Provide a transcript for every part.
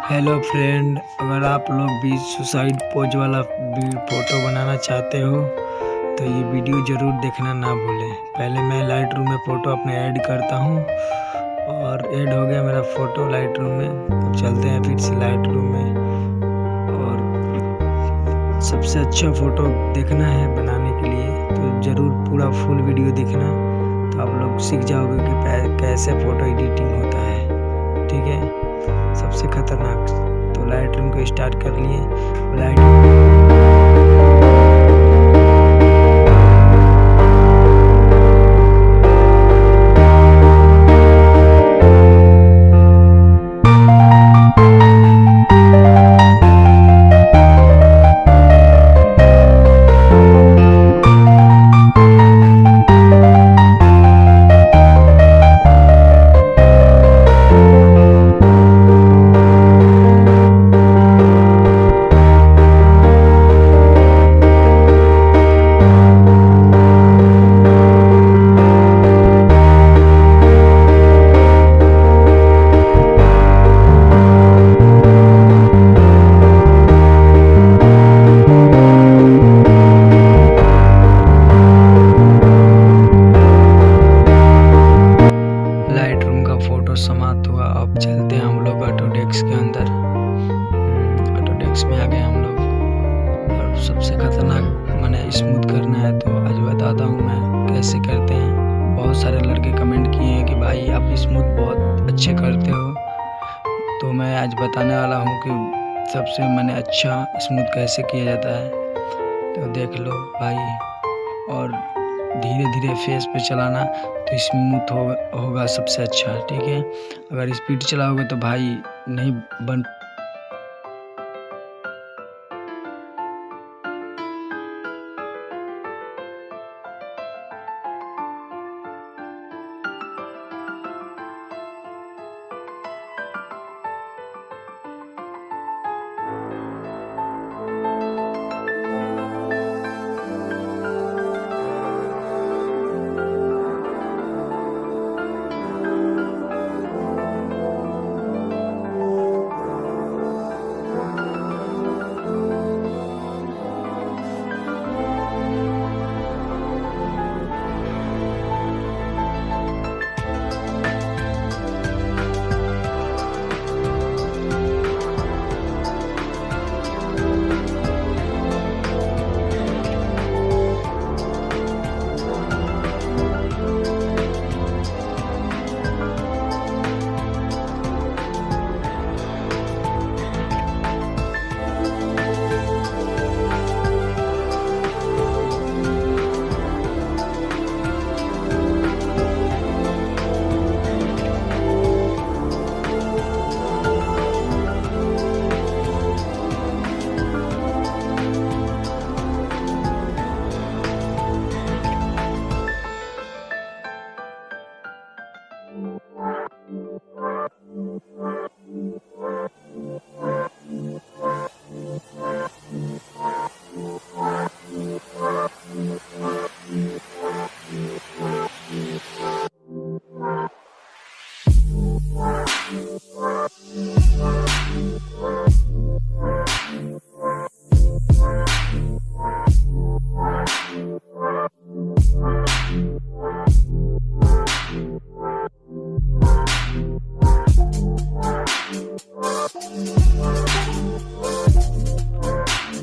Hello friend, अगर आप लोग भी सुसाइड पोज वाला फ़ोटो बनाना चाहते हो तो ये वीडियो ज़रूर देखना ना भूलें। पहले मैं लाइट रूम में फ़ोटो अपने ऐड करता हूँ और ऐड हो गया मेरा फ़ोटो लाइट रूम में। अब चलते हैं फिर से लाइट रूम में और सबसे अच्छा फ़ोटो देखना है बनाने के लिए तो ज़रूर पूरा फुल वीडियो देखना, तो आप लोग सीख जाओगे कि कैसे फ़ोटो एडिटिंग होता है। ठीक है, सबसे खतरनाक। तो लाइट रूम को स्टार्ट कर लिए। लाइट रूम का फोटो समाप्त हुआ। अब चलते हैं हम लोग ऑटोडेस्क के अंदर। ऑटोडेस्क में आ गए हम लोग और सबसे खतरनाक मैंने स्मूथ करना है, तो आज बताता हूँ मैं कैसे करते हैं। बहुत सारे लड़के कमेंट किए हैं कि भाई आप स्मूथ बहुत अच्छे करते हो, तो मैं आज बताने वाला हूँ कि सबसे मैंने अच्छा स्मूथ कैसे किया जाता है। तो देख लो भाई, और धीरे धीरे फेस पे चलाना तो स्मूथ होगा सबसे अच्छा। ठीक है, अगर स्पीड चलाओगे तो भाई नहीं बन।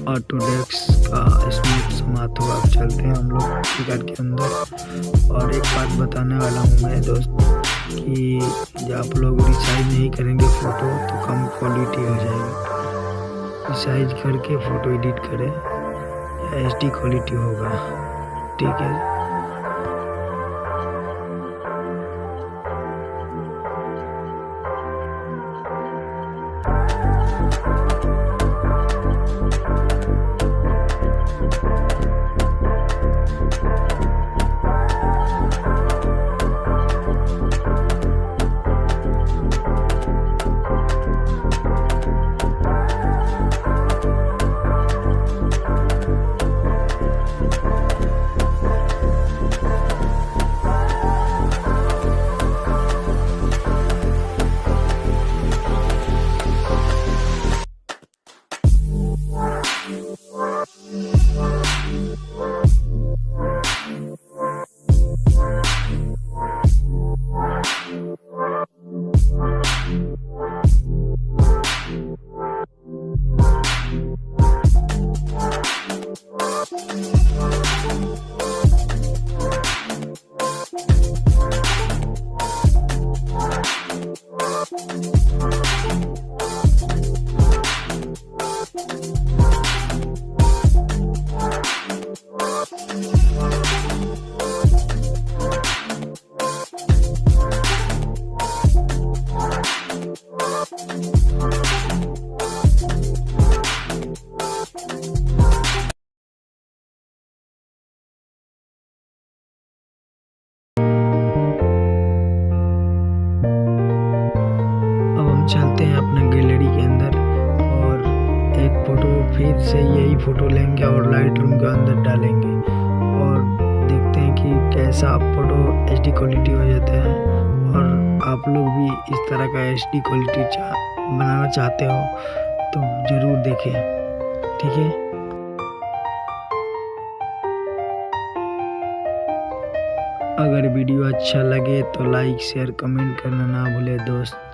ऑटोडेस्क का स्मूथ समाप्त हुआ। अब चलते हैं हम लोग PicsArt के अंदर। और एक बात बताने वाला हूँ मैं दोस्त कि जब आप लोग रिसाइज नहीं करेंगे फ़ोटो तो कम क्वालिटी हो जाएगी। रिसाइज करके फ़ोटो एडिट करें या HD क्वालिटी होगा। ठीक है, चलते हैं अपने गैलरी के अंदर और एक फ़ोटो फिर से यही फ़ोटो लेंगे और लाइट रूम के अंदर डालेंगे और देखते हैं कि कैसा फ़ोटो HD क्वालिटी हो जाता है। और आप लोग भी इस तरह का HD क्वालिटी बनाना चाहते हो तो ज़रूर देखें, ठीक है। अगर वीडियो अच्छा लगे तो लाइक शेयर कमेंट करना ना भूले दोस्त।